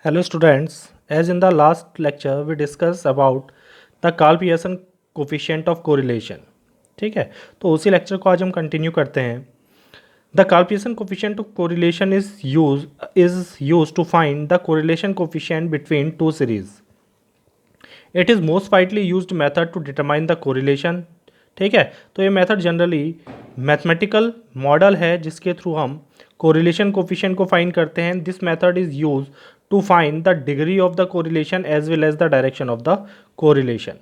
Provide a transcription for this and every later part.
Hello students, as in the last lecture we discussed about the Karl Pearson coefficient of correlation. ठीक है, तो उसी lecture को आज हम कंटिन्यू करते हैं. The Karl Pearson coefficient of correlation is used to find the correlation coefficient between two series. It is most widely used method to determine the correlation. ठीक है, तो ये मेथड जनरली मैथमेटिकल मॉडल है जिसके through हम correlation coefficient को find करते हैं. This method is use to find the degree of the correlation as well as the direction of the correlation.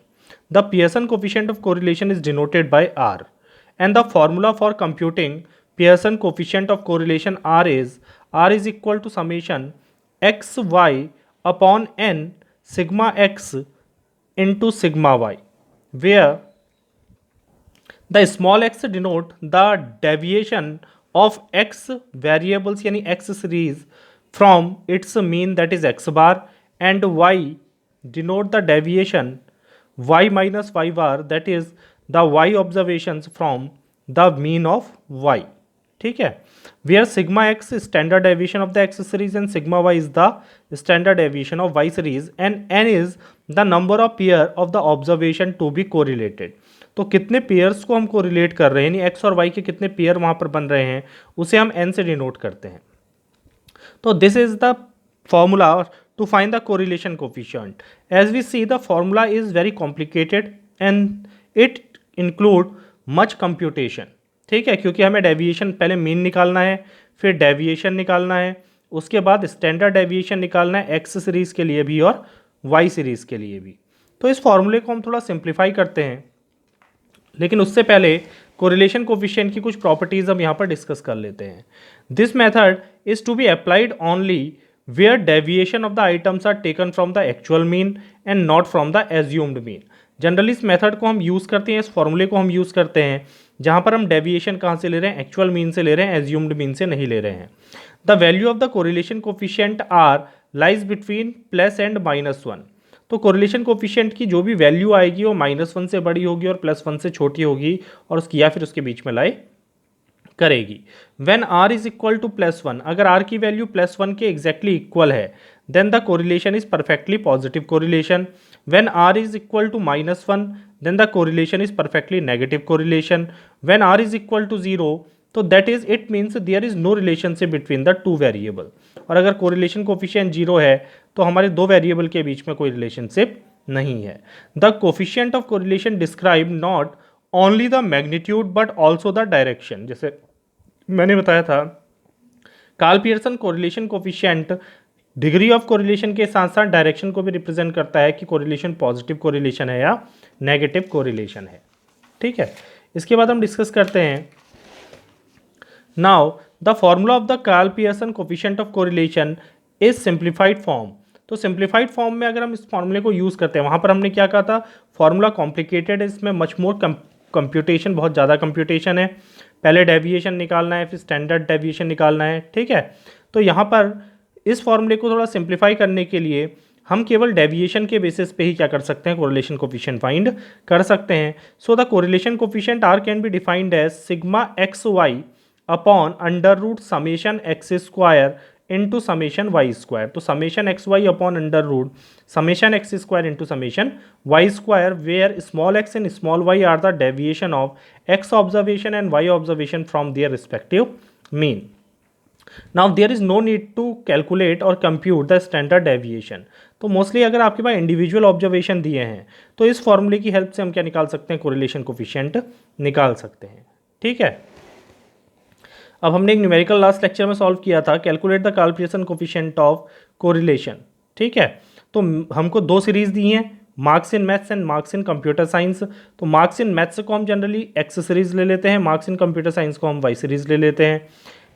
The Pearson coefficient of correlation is denoted by R, and the formula for computing Pearson coefficient of correlation R is equal to summation xy upon n sigma x into sigma y, where the small x denote the deviation of x variables यानी x series from its mean, that is x bar, and y denote the deviation y minus y bar, that is the y observations from the mean of y. ठीक है, where sigma x is standard deviation of the x series and sigma y is the standard deviation of y series and n is the number of pair of the observation to be correlated. तो कितने pairs को हम correlate कर रहे हैं, यानी x और y के कितने पेयर वहाँ पर बन रहे हैं, उसे हम n से डिनोट करते हैं. So this is the formula to find the correlation coefficient. As we see, the formula is very complicated and it include much computation. ठीक है, क्योंकि हमें डेविएशन पहले मीन निकालना है, फिर डेविएशन निकालना है, उसके बाद स्टैंडर्ड डेविएशन निकालना है एक्स सीरीज़ के लिए भी और वाई सीरीज़ के लिए भी. तो इस फॉर्मूले को हम थोड़ा सिंप्लीफाई करते हैं, लेकिन उससे पहले कोरिलेशन कोफिशिएंट की कुछ प्रॉपर्टीज हम यहाँ पर डिस्कस कर लेते हैं. This method is to be applied only where deviation of the items are taken from the actual mean and not from the assumed mean. Generally इस मेथड को हम यूज़ करते हैं, इस फॉर्मूले को हम यूज़ करते हैं जहाँ पर हम डेविएशन कहाँ से ले रहे हैं, एक्चुअल मीन से ले रहे हैं, एज्यूम्ड मीन से नहीं ले रहे हैं. The value of the correlation coefficient r lies between plus and -1. तो कोरिलेशन कोफिशिएंट की जो भी वैल्यू आएगी वो -1 से बड़ी होगी और +1 से छोटी होगी और उसकी या फिर उसके बीच में लाई करेगी. When r is equal to +1, अगर r की वैल्यू +1 के एग्जैक्टली इक्वल है, then the correlation is perfectly positive correlation. When r is equal to -1, then the correlation is perfectly negative correlation. When r is equal to 0, तो that is it means there is no relationship between the two variable. और अगर correlation coefficient 0 है तो हमारे दो variable के बीच में कोई रिलेशनशिप नहीं है. The coefficient of correlation describe not only the magnitude but also the direction. जैसे मैंने बताया था, Karl Pearson correlation coefficient degree of correlation के साथ साथ डायरेक्शन को भी रिप्रेजेंट करता है कि कोरिलेशन पॉजिटिव कोरिलेशन है या नेगेटिव कोरिलेशन है. ठीक है, इसके बाद हम डिस्कस करते हैं now the formula of the Karl Pearson coefficient of correlation is simplified form. तो सिंप्लीफाइड फॉर्म में अगर हम इस फॉर्मूले को यूज़ करते हैं, वहाँ पर हमने क्या कहा था, फॉर्मूला कॉम्प्लिकेटेड है, इसमें मच मोर कंप्यूटेशन, बहुत ज़्यादा कंप्यूटेशन है. पहले डेविएशन निकालना है, फिर स्टैंडर्ड डेविएशन निकालना है. ठीक है, तो यहाँ पर इस फॉर्मूले को थोड़ा सिंप्लीफाई करने के लिए हम केवल डेविएशन के बेसिस पे ही क्या कर सकते हैं, कोरिलेशन कोफिशिएंट फाइंड कर सकते हैं. So the correlation coefficient r can be defined as sigma x y upon under root summation x square into summation y square. तो summation x y upon under root summation x square into summation y square, where small x and small y are the deviation of x observation and y observation from their respective mean. Now there is no need to calculate और compute the standard deviation. तो mostly अगर आपके पास individual observation दिए हैं तो इस फॉर्मूले की हेल्प से हम क्या निकाल सकते हैं, कोरिलेशन कोफिशिएंट निकाल सकते हैं. ठीक है, अब हमने एक न्यूमेरिकल लास्ट लेक्चर में सॉल्व किया था, calculate the Karl Pearson coefficient of correlation. ठीक है, तो हमको दो सीरीज दी हैं, marks in maths and marks in computer science. तो मार्क्स इन मैथ्स को हम जनरली एक्स सीरीज ले लेते हैं, मार्क्स इन कंप्यूटर साइंस को हम वाई सीरीज ले लेते हैं.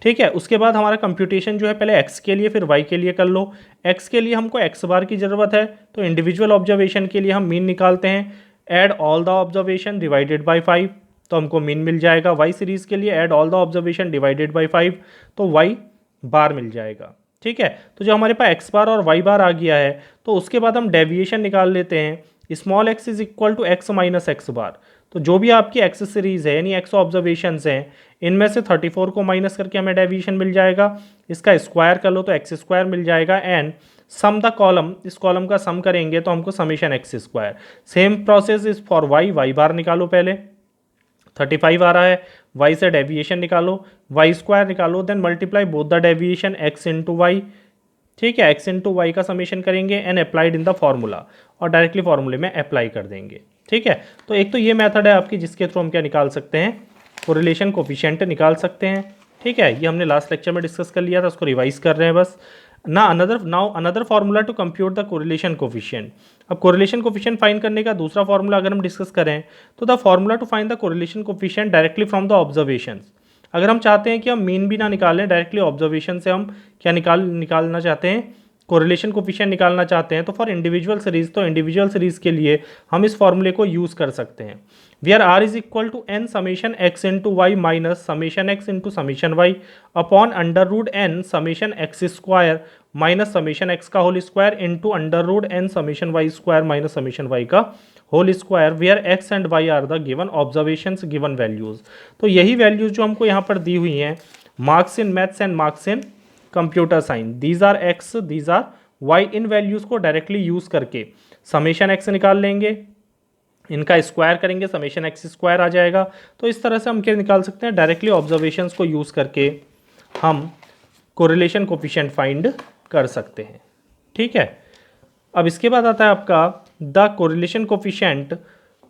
ठीक है, उसके बाद हमारा कंप्यूटेशन जो है पहले एक्स के लिए फिर वाई के लिए कर लो. एक्स के लिए हमको एक्स बार की ज़रूरत है, तो इंडिविजुअल ऑब्जर्वेशन के लिए हम मीन निकालते हैं, add all the observation divided by 5, तो हमको मीन मिल जाएगा. वाई सीरीज़ के लिए add all the observation divided by 5, तो वाई बार मिल जाएगा. ठीक है, तो जो हमारे पास एक्स बार और वाई बार आ गया है, तो उसके बाद हम डेविएशन निकाल लेते हैं. Small x is equal to x minus x bar. तो जो भी आपकी एक्स सीरीज़ है यानी एक्स ऑब्जर्वेशंस हैं, इनमें से 34 को माइनस करके हमें डेविएशन मिल जाएगा. इसका स्क्वायर कर लो तो एक्स स्क्वायर मिल जाएगा. एंड सम द कॉलम, इस कॉलम का सम करेंगे तो हमको summation x square. Same process is for y, y bar निकालो पहले, 35 आ रहा है, वाई से डेविएशन निकालो, वाई स्क्वायर निकालो, then multiply both the deviation X into Y. ठीक है, एक्स इंटू वाई का समेशन करेंगे and applied in the formula, और डायरेक्टली फॉर्मूले में अप्लाई कर देंगे। ठीक है, तो एक तो ये मेथड है आपकी जिसके थ्रू हम क्या निकाल सकते हैं, कोरिलेशन कोफिशिएंट निकाल सकते हैं। ठीक है, ये हमने लास्ट लेक्चर में डिस्कस कर लिया था, उसको रिवाइज कर रहे हैं बस। Now another formula to compute the correlation coefficient. अब कोरिलेशन कोफिशिएंट फाइंड करने का दूसरा फार्मूला अगर हम डिस्कस करें तो the formula to find the correlation coefficient directly from the observations. अगर हम चाहते हैं कि हम मीन भी ना निकालें, डायरेक्टली ऑब्जर्वेशन से हम क्या निकालना चाहते हैं, कोरिलेशन कोफिशिएंट निकालना चाहते हैं, तो फॉर इंडिविजुअल सीरीज, तो इंडिविजुअल सीरीज के लिए हम इस फॉर्मूले को यूज़ कर सकते हैं। Where r is equal to n summation x into y minus summation x into summation y upon under root n summation x square minus summation x का whole square into under root n summation y square minus summation y का whole square, where x and y are the given observations given values. तो यही values जो हमको यहाँ पर दी हुई हैं, marks in maths and marks in computer science, these are X these are Y, इन वैल्यूज को डायरेक्टली यूज करके समेशन एक्स निकाल लेंगे, इनका स्क्वायर करेंगे, समेशन एक्स स्क्वायर आ जाएगा। तो इस तरह से हम क्या निकाल सकते हैं, डायरेक्टली ऑब्जर्वेशंस को यूज करके हम कोरिलेशन कोफिशिएंट फाइंड कर सकते हैं। ठीक है, अब इसके बाद आता है आपका the correlation coefficient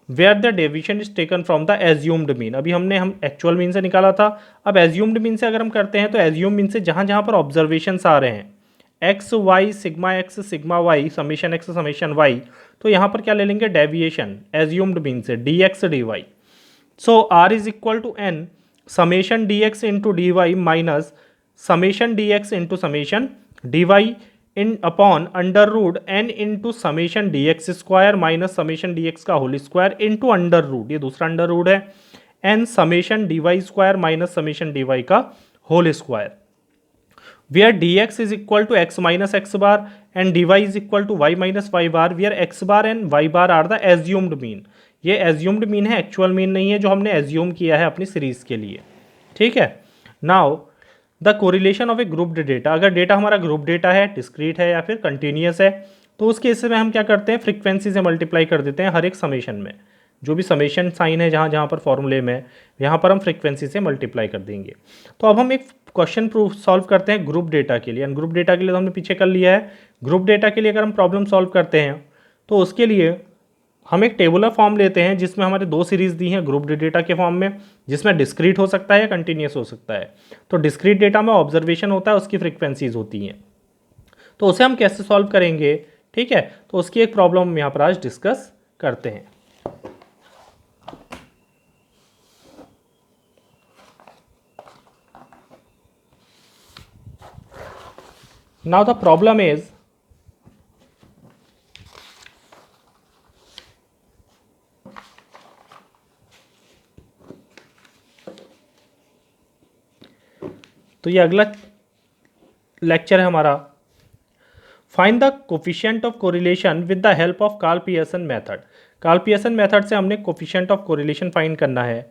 where the deviation is taken from the assumed mean. अभी हम एक्चुअल मीन से निकाला था, अब एज्यूम्ड मीन से अगर हम करते हैं तो एज्यूम मीन से जहाँ जहाँ पर ऑब्जर्वेशंस आ रहे हैं x y sigma y summation x summation y, तो यहाँ पर क्या ले लेंगे, डेविएशन एज्यूम्ड मीन से d x d y. So r is equal to n summation d x into d y minus summation d x into summation d y in upon under root n into summation d x square minus summation d x का whole square into under root, ये दूसरा under root है, n summation d y square minus summation d y का whole square, where dx is equal to x minus x bar and dy is equal to y minus y bar, where x bar and y bar are the assumed mean। ये assumed mean है, actual mean नहीं है, जो हमने assume किया है अपनी series के लिए। ठीक है, now the correlation of A grouped data, अगर डेटा हमारा ग्रुप डेटा है, डिस्क्रीट है या फिर कंटिन्यूस है, तो उस केस में हम क्या करते हैं, फ्रीक्वेंसी से मल्टीप्लाई कर देते हैं हर एक समेशन में, जो भी समेशन साइन है जहाँ जहाँ पर फॉर्मूले में, यहाँ पर हम फ्रीक्वेंसी से मल्टीप्लाई कर देंगे। तो अब हम एक क्वेश्चन प्रूफ सॉल्व करते हैं ग्रुप डेटा के लिए, ग्रुप डेटा के लिए तो हमने पीछे कर लिया है। ग्रुप डेटा के लिए अगर हम प्रॉब्लम सॉल्व करते हैं तो उसके लिए हम एक टेबुलर फॉर्म लेते हैं जिसमें हमारे दो सीरीज दी हैं ग्रुप डेटा के फॉर्म में, जिसमें डिस्क्रीट हो सकता है या कंटिन्यूस हो सकता है। तो डिस्क्रीट डेटा में ऑब्जर्वेशन होता है, उसकी फ्रीक्वेंसीज होती हैं, तो उसे हम कैसे सॉल्व करेंगे। ठीक है, तो उसकी एक प्रॉब्लम हम यहाँ पर आज डिस्कस करते हैं। Now the problem is तो ये अगला लेक्चर है हमारा, find the coefficient of correlation with the help of Karl Pearson method. Karl Pearson method से हमने कोफिशिएंट ऑफ कोरिलेशन फाइंड करना है,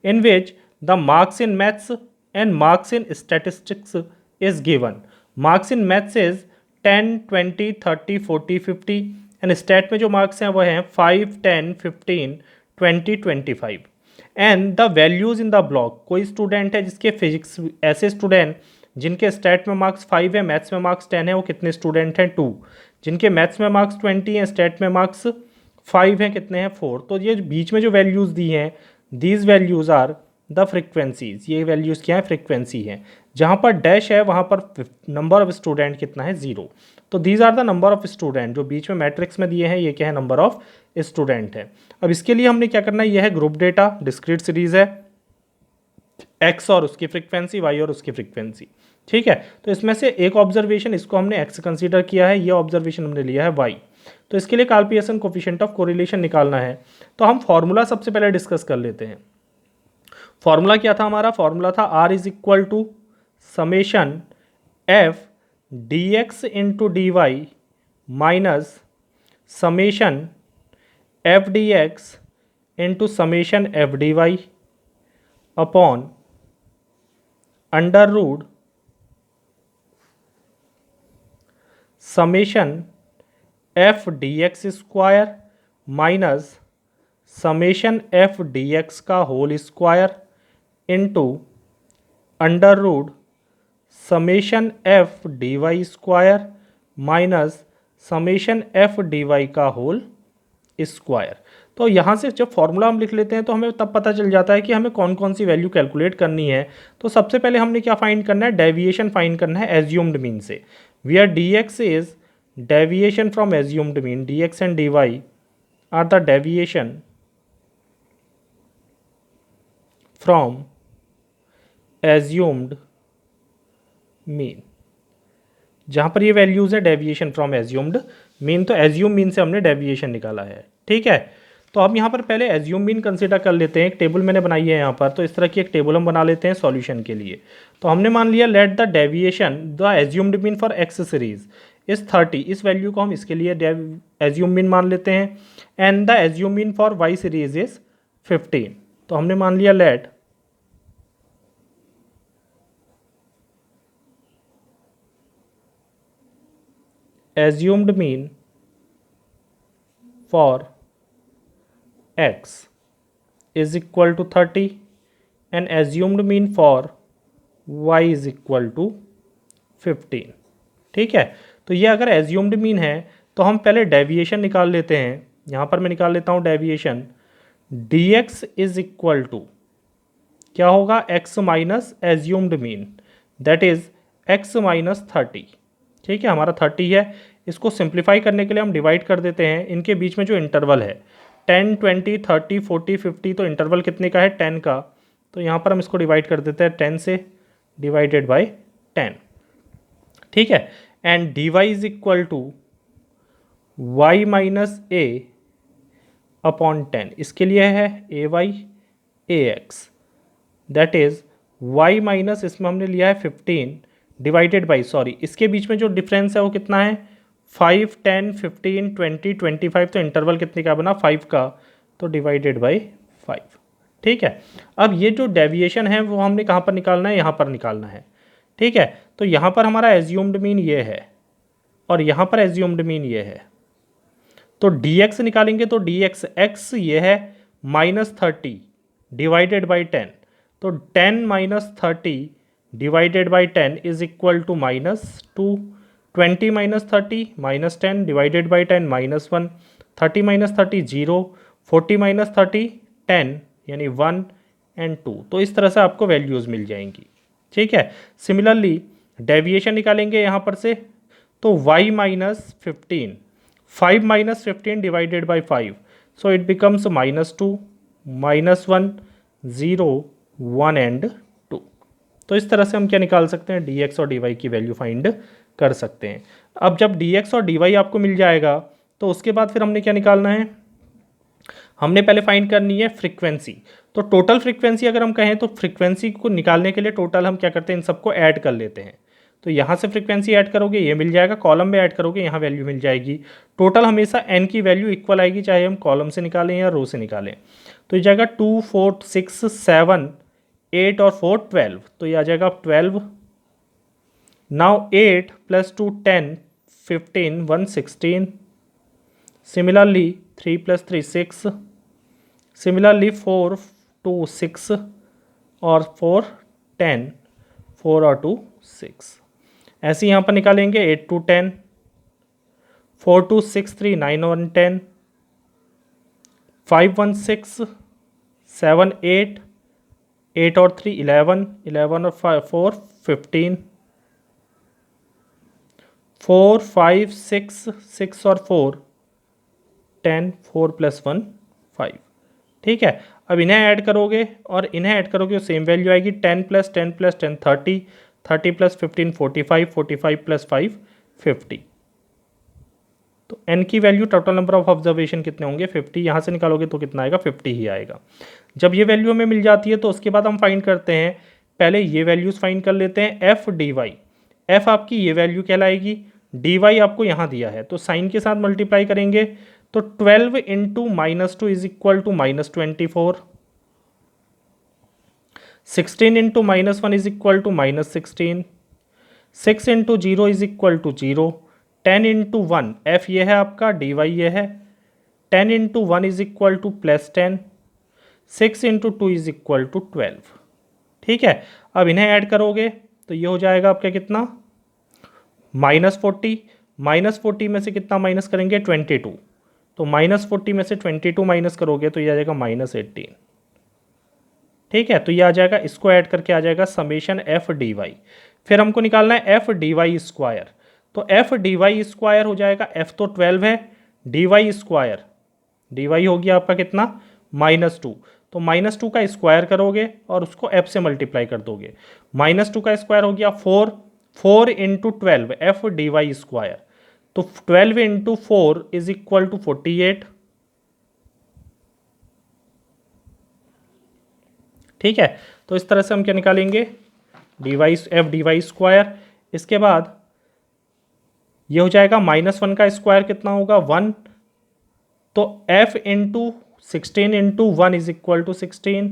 in which the marks in maths and marks in statistics is given. Marks in maths is 10, 20, 30, 40, 50 and stat में जो marks हैं वो हैं 5, 10, 15, 20, 25 and the values in the block. कोई स्टूडेंट है जिसके फिजिक्स, ऐसे स्टूडेंट जिनके स्टैट में मार्क्स 5 है, मैथ्स में मार्क्स 10 है, वो कितने स्टूडेंट हैं, 2। जिनके मैथ्स में मार्क्स 20 हैं, स्टैट में मार्क्स 5 हैं, कितने हैं, 4। तो ये बीच में जो वैल्यूज़ दी हैं, these values are the frequencies, ये वैल्यूज़ क्या है, फ्रिक्वेंसी है। जहाँ पर डैश है वहाँ पर नंबर ऑफ स्टूडेंट कितना है, 0। तो these are the number of student, जो बीच में मैट्रिक्स में दिए हैं ये क्या है, नंबर ऑफ स्टूडेंट है। अब इसके लिए हमने क्या करना है, यह है ग्रुप डेटा, डिस्क्रीट सीरीज है, एक्स और उसकी फ्रिक्वेंसी, वाई और उसकी फ्रिक्वेंसी। ठीक है, तो इसमें से एक ऑब्जर्वेशन, इसको हमने एक्स कंसीडर किया है, ये ऑब्जर्वेशन हमने लिया है वाई। तो इसके लिए Karl Pearson coefficient of correlation निकालना है, तो हम फॉर्मूला सबसे पहले डिस्कस कर लेते हैं। फॉर्मूला क्या था हमारा, फॉर्मूला था r is equal to summation f d x into d y minus summation f d x into summation f d y upon under root summation f d x square minus summation f d x का whole square into under root summation f d y square minus summation f d y का whole square. तो यहाँ से जब formula हम लिख लेते हैं तो हमें तब पता चल जाता है कि हमें कौन कौन सी वैल्यू कैलकुलेट करनी है। तो सबसे पहले हमने क्या फाइंड करना है, डेविएशन फाइंड करना है एज्यूम्ड मीन से। Where d x is deviation from assumed mean, d x and d y are the deviation from assumed mean. जहाँ पर ये वैल्यूज़ है डेविएशन फ्रॉम एज्यूम्ड मीन, तो एज्यूम मीन से हमने डेविएशन निकाला है। ठीक है, तो हम यहाँ पर पहले एज्यूम मीन कंसीडर कर लेते हैं। एक टेबल मैंने बनाई है यहाँ पर, तो इस तरह की एक टेबल हम बना लेते हैं सॉल्यूशन के लिए। तो हमने मान लिया let the deviation the assumed mean for x series is 30, इस वैल्यू को हम इसके लिए एज्यूम मीन मान लेते हैं। And the assume mean for y series is 15। तो हमने मान लिया let assumed mean for x is equal to 30 and assumed mean for y is equal to 15। ठीक है, तो ये अगर assumed mean है तो हम पहले डेविएशन निकाल लेते हैं। यहाँ पर मैं निकाल लेता हूँ deviation, dx is equal to क्या होगा, x minus assumed mean, that is x minus 30। ठीक है, हमारा 30 है। इसको सिंप्लीफाई करने के लिए हम डिवाइड कर देते हैं। इनके बीच में जो इंटरवल है 10, 20, 30, 40, 50, तो इंटरवल कितने का है, 10 का। तो यहाँ पर हम इसको डिवाइड कर देते हैं 10 से, डिवाइडेड बाय 10। ठीक है, and d y is equal to y minus a upon 10। इसके लिए है a y a x, that is y minus, इसमें हमने लिया है 15 डिवाइडेड बाई, सॉरी इसके बीच में जो डिफरेंस है वो कितना है 5, 10, 15, 20, 25, तो इंटरवल कितने का बना 5 का, तो डिवाइडेड बाई 5। ठीक है, अब ये जो डेविएशन है वो हमने कहाँ पर निकालना है, यहाँ पर निकालना है। ठीक है, तो यहाँ पर हमारा एज्यूम्ड मीन ये है और यहाँ पर एज्यूम्ड मीन ये है। तो dx निकालेंगे तो dx x ये है -30 डिवाइडेड बाई 10, तो 10 minus 30 divided by 10 is equal to -2, 20 minus 30 minus 10 divided by 10 -1, 30 minus 30 0, 40 minus 30 10 यानी 1 एंड 2। तो इस तरह से आपको वैल्यूज़ मिल जाएंगी। ठीक है, सिमिलरली डेविएशन निकालेंगे यहाँ पर से, तो y minus 15, 5 minus 15 divided by 5, so it becomes -2, -1, 0, 1 and 2। तो इस तरह से हम क्या निकाल सकते हैं, dx और dy की वैल्यू फाइंड कर सकते हैं। अब जब dx और dy आपको मिल जाएगा तो उसके बाद फिर हमने क्या निकालना है, हमने पहले फाइंड करनी है फ्रीक्वेंसी। तो टोटल फ्रीक्वेंसी अगर हम कहें तो फ्रीक्वेंसी को निकालने के लिए टोटल हम क्या करते हैं, इन सबको ऐड कर लेते हैं। तो यहाँ से फ्रीक्वेंसी ऐड करोगे ये मिल जाएगा, कॉलम में ऐड करोगे यहाँ वैल्यू मिल जाएगी। टोटल हमेशा n की वैल्यू इक्वल आएगी, चाहे हम कॉलम से निकालें या रो से निकालें। तो ये जाएगा 2, 4, 6, 7, 8 और 4 12, तो ये आ जाएगा 12। नाउ 8 + 2 10, 15, 1 16। सिमिलरली 3 + 3 6। सिमिलरली 4, 2 6 और 4 10, 4 और 2 6। ऐसे यहाँ पर निकालेंगे 8 2 10, 4 2 6 3 9 1 10, 5 1 6, 7 8, 8 और 3 11, 11 और 4 15, 4 5 6, 6 और 4 10, 4 + 1 5। ठीक है, अब इन्हें ऐड करोगे और इन्हें ऐड करोगे तो सेम वैल्यू आएगी, 10 + 10 + 10 30, 30 + 15 45, 45 + 5 50। तो n की value, total number of observation कितने होंगे 50, यहाँ से निकालोगे तो कितना आएगा 50 ही आएगा। जब ये वैल्यू हमें मिल जाती है तो उसके बाद हम फाइंड करते हैं, पहले ये वैल्यूज़ फाइंड कर लेते हैं एफ डी वाई। एफ आपकी ये वैल्यू कहलाएगी, डी वाई आपको यहाँ दिया है तो साइन के साथ मल्टीप्लाई करेंगे, तो 12 × -2 is equal to -24, 16 × -1 is equal to -16, 6 × 0 is equal to 0, 10 into one, f ये है आपका, डी वाई ये है, 10 into one is equal to +10, 6 into two is equal to 12। ठीक है, अब इन्हें ऐड करोगे तो ये हो जाएगा आपका कितना, -40, -40 में से कितना माइनस करेंगे, 22, तो -40 में से 22 माइनस करोगे तो ये आ जाएगा -18। ठीक है, तो ये आ जाएगा, इसको ऐड करके आ जाएगा समेशन एफ डी वाई। फिर हमको निकालना है एफ डी वाई स्क्वायर, तो एफ डी वाई स्क्वायर हो जाएगा, एफ तो 12 है, d y square, d y हो गया आपका कितना, -2, तो -2 का स्क्वायर करोगे और उसको एफ से मल्टीप्लाई कर दोगे, -2 का स्क्वायर हो गया 4, 4 into 12 f d y square, तो 12 इंटू 4 इज इक्वल टू 48। ठीक है, तो इस तरह से हम क्या निकालेंगे, d y f d y square. इसके बाद ये हो जाएगा -1 का स्क्वायर कितना होगा, 1, तो f into 16 into 1 is equal to 16,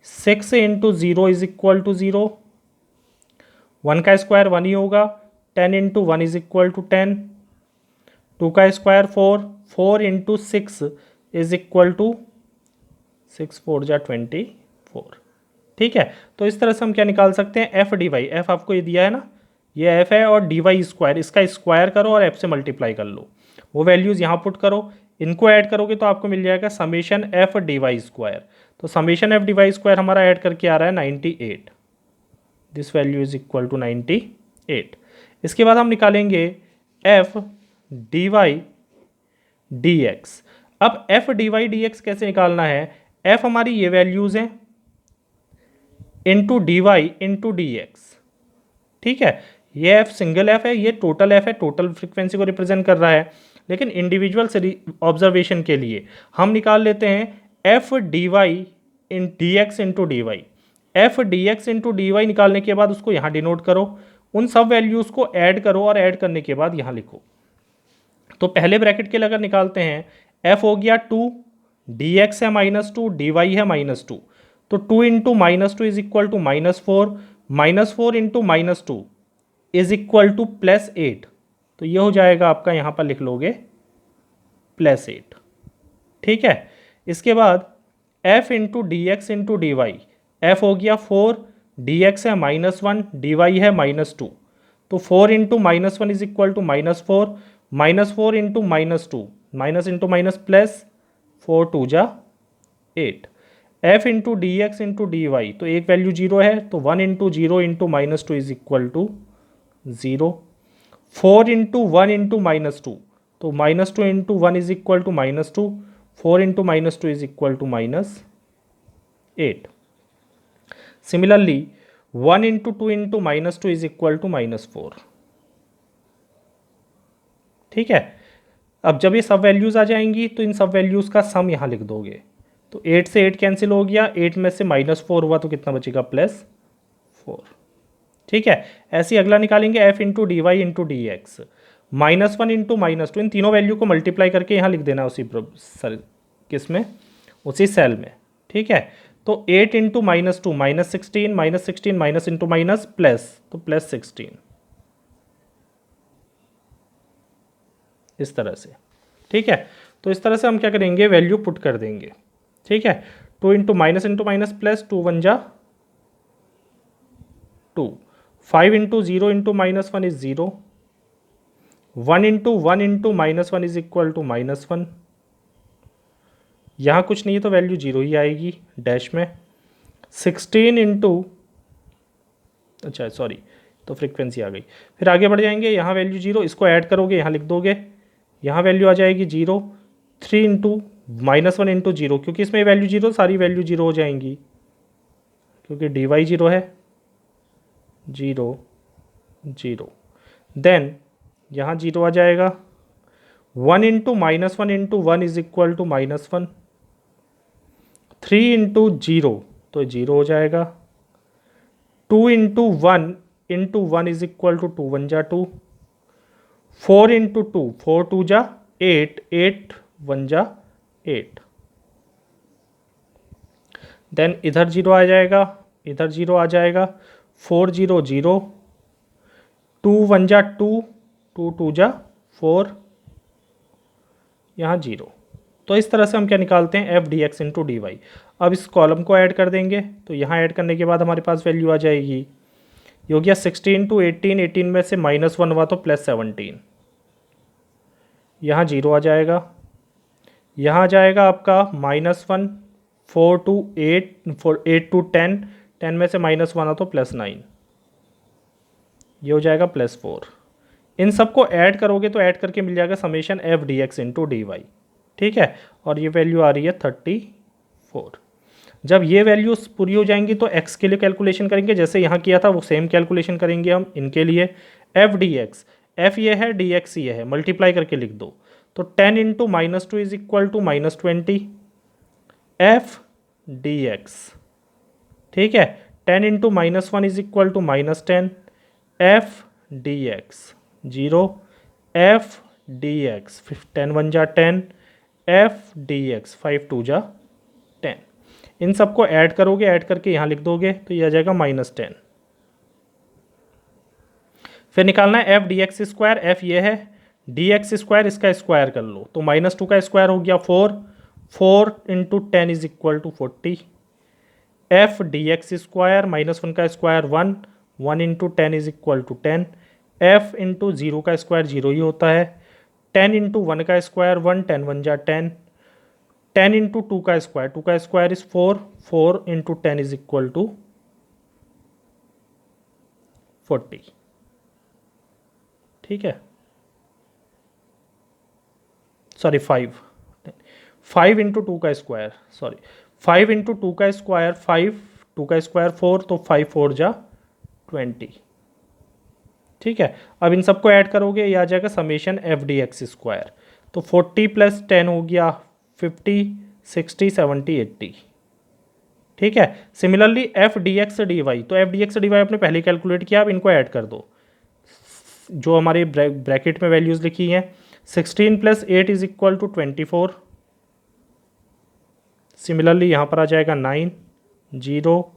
6 into 0 is equal to 0, 1 का स्क्वायर 1 ही होगा, 10 इंटू 1 इज इक्वल टू 10, 2 का square 4, 4 into 6 is equal to 6 4 जा 24। ठीक है, तो इस तरह से हम क्या निकाल सकते हैं, एफ डी वाई, एफ आपको ये दिया है ना, ये एफ है, और डी वाई स्क्वायर, इसका स्क्वायर करो और एफ से मल्टीप्लाई कर लो, वो वैल्यूज़ यहाँ पुट करो, इनको ऐड करोगे तो आपको मिल जाएगा summation f d y square. तो summation f d y square हमारा ऐड करके आ रहा है 98, this value is equal to 98। इसके बाद हम निकालेंगे f d y d x. अब f d y d x कैसे निकालना है, एफ हमारी ये वैल्यूज़ हैं into d y into d x. ठीक है, ये एफ सिंगल एफ है, ये टोटल एफ है, टोटल फ्रीक्वेंसी को रिप्रेजेंट कर रहा है, लेकिन इंडिविजुअल ऑब्जर्वेशन के लिए हम निकाल लेते हैं f d y in d x into d y. F d x into d y निकालने के बाद उसको यहाँ डिनोट करो, उन सब वैल्यूज़ को ऐड करो और ऐड करने के बाद यहाँ लिखो। तो पहले ब्रैकेट के लिए अगर निकालते हैं, एफ हो गया 2, डी एक्स है -2, डी वाई है -2, तो 2 into -2 is equal to -4, -4 into -2 is equal to +8, तो ये हो जाएगा आपका, यहाँ पर लिख लोगे +8। ठीक है, इसके बाद f into d x into d y, f हो गया 4, डी एक्स है -1, डी वाई है -2, तो 4 into -1 is equal to -4, -4 into -2, minus into minus plus, 4 2 जा 8, f into d x into d y, तो एक वैल्यू 0 है, तो 1 into 0 into -2 is equal to 0, 4 into 1 into -2, तो -2 into 1 is equal to -2, 4 into -2 is equal to -8। Similarly 1 into 2 into -2 is equal to -4। ठीक है, अब जब ये सब वैल्यूज़ आ जाएंगी तो इन सब वैल्यूज़ का सम यहाँ लिख दोगे, तो 8 से 8 कैंसिल हो गया, 8 में से -4 हुआ तो कितना बचेगा, +4। ठीक है, ऐसे ही अगला निकालेंगे f into d y into d x, -1 into -2, इन तीनों वैल्यू को मल्टीप्लाई करके यहाँ लिख देना उसी किस में, उसी सेल में। ठीक है, तो 8 into -2 -16, -16 minus into minus plus, तो +16, इस तरह से। ठीक है, तो इस तरह से हम क्या करेंगे, वैल्यू पुट कर देंगे। ठीक है, 2 इंटू माइनस प्लस, 2 1 जा 2, 5 into 0 into -1 is 0, 1 into -1 is equal to -1, यहाँ कुछ नहीं है तो वैल्यू 0 ही आएगी डैश में, 16 इंटू, अच्छा सॉरी, तो फ्रीक्वेंसी आ गई। फिर आगे बढ़ जाएंगे, यहाँ वैल्यू 0, इसको ऐड करोगे यहाँ लिख दोगे, यहाँ वैल्यू आ जाएगी 0, 3 इंटू -1 इंटू 0, क्योंकि इसमें वैल्यू 0, सारी वैल्यू 0 हो जाएंगी, क्योंकि डी वाई 0 है, 0 0, देन यहाँ 0 आ जाएगा, 1 into -1 is equal to -1, 3 into 0, तो 0 हो जाएगा, 2 इंटू 1 इज इक्वल टू 2 1 जा 2, 4 इंटू 2, 4 2 जा 8, 8 1 जा 8, देन इधर 0 आ जाएगा, इधर 0 आ जाएगा, 4 0 0, 2 1 जा 2, टू टू जा 4, यहाँ 0। तो इस तरह से हम क्या निकालते हैं, f d x into d y. अब इस कॉलम को ऐड कर देंगे, तो यहाँ ऐड करने के बाद हमारे पास वैल्यू आ जाएगी, ये हो गया 16 टू 18, 18 में से -1 हुआ तो +17, यहाँ 0 आ जाएगा। यहाँ आ जाएगा आपका -1, 4 टू 8, 8 टू 10, 10 में से -1 हुआ तो +9, ये हो जाएगा +4। इन सबको ऐड करोगे तो ऐड करके मिल जाएगा summation f d x into d y, ठीक है। और ये वैल्यू आ रही है 34। जब ये वैल्यूज पूरी हो जाएंगी तो x के लिए कैलकुलेशन करेंगे, जैसे यहाँ किया था वो सेम कैलकुलेशन करेंगे हम इनके लिए। एफ डी एक्स, एफ ये है, डी एक्स ये है, मल्टीप्लाई करके लिख दो। तो 10 into -2 is equal to -20 f d x, ठीक है। 10 into -1 is equal to -10 f d x, 0 f d x, 10 1 जा 10 एफ डी एक्स, 5 2 जा 10। इन सबको ऐड करोगे, ऐड करके यहाँ लिख दोगे तो ये आ जाएगा -10। फिर निकालना है f d x square, F ये है, डी एक्स स्क्वायर इसका स्क्वायर कर लो तो -2 का स्क्वायर हो गया 4, 4 into 10 is equal to 40 f d x square, -1 का square 1, 1 into 10 is equal to 10, f into 0 का स्क्वायर 0 ही होता है, 10 इंटू 1 का स्क्वायर 1, 10 1 जा 10, 10 इंटू 2 का square is 4, 4 into 10 is equal to 40, ठीक है। सॉरी 5 इंटू 2 का स्क्वायर, सॉरी 5 इंटू 2 का स्क्वायर 5, 2 का स्क्वायर 4, तो 5 4 जा 20, ठीक है। अब इन सबको ऐड करोगे ये आ जाएगा summation f d x square, तो 40 + 10 हो गया 50, 60, 70, 80, ठीक है। Similarly f d x d y, तो f d x d y आपने पहले कैलकुलेट किया, अब इनको ऐड कर दो जो हमारे ब्रैकेट में वैल्यूज लिखी हैं। 16 + 8 इज इक्वल टू 24, सिमिलरली यहाँ पर आ जाएगा 9, 0,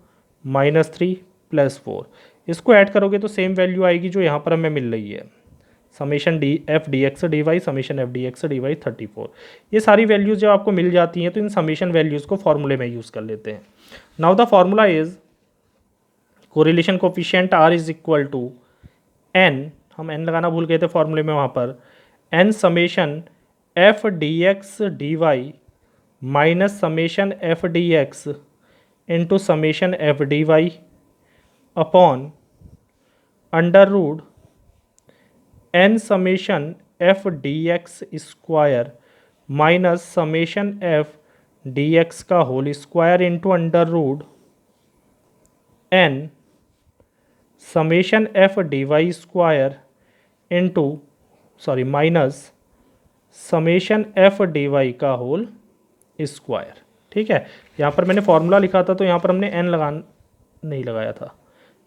-3 + 4। इसको ऐड करोगे तो सेम वैल्यू आएगी जो यहाँ पर हमें मिल रही है, summation d f d x d y, summation f d x d y 34। ये सारी वैल्यूज़ जब आपको मिल जाती हैं तो इन समेशन वैल्यूज़ को फॉर्मूले में यूज़ कर लेते हैं। Now the formula is correlation coefficient r is equal to n, हम एन लगाना भूल गए थे फॉर्मूले में वहाँ पर, n summation f d x d y minus summation f d x into summation f d y upon under root n summation f d x square minus summation f d x का whole square into under root n summation f d y square into minus summation f d y का whole square, ठीक है। यहाँ पर मैंने formula लिखा था तो यहाँ पर हमने एन नहीं लगाया था,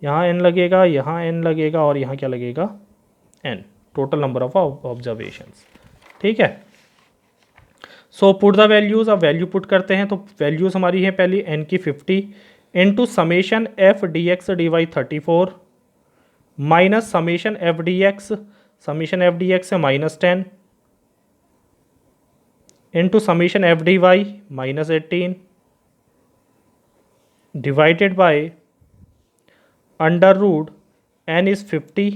यहाँ एन लगेगा, यहाँ एन लगेगा और यहाँ क्या लगेगा, n, total number of observations, ठीक है। सो पुट द वैल्यूज़, अब वैल्यू पुट करते हैं तो वैल्यूज़ हमारी है पहली एन की 50 into summation f d x d y 34 minus summation f d x है -10 into summation f d y -18 divided by under root n is 50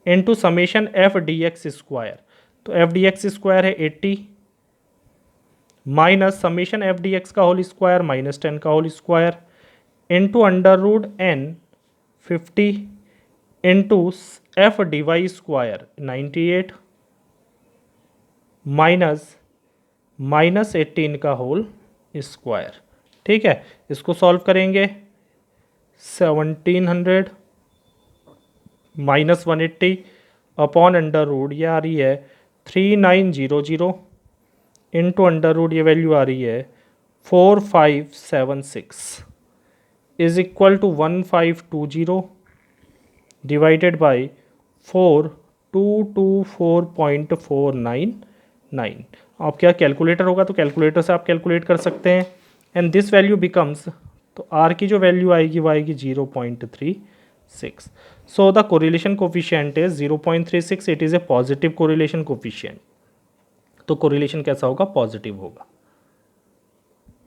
into summation f d x square, तो f d x square है 80 minus summation f d x का whole square -10 का whole square into under root n 50 into f d y square 98 minus 18 का whole square, ठीक है। इसको solve करेंगे 1700 minus 180 upon under root, ये आ रही है 3900 इंटू अंडर रूट, ये वैल्यू आ रही है 4576 is equal to 1520 divided by 4224.499। आप क्या कैलकुलेटर होगा तो कैलकुलेटर से आप कैलकुलेट कर सकते हैं। एंड दिस वैल्यू बिकम्स, तो आर की जो वैल्यू आएगी वो आएगी 0.36 6. So the correlation coefficient is 0.36. It is a positive correlation coefficient. तो correlation कैसा होगा? पॉजिटिव होगा.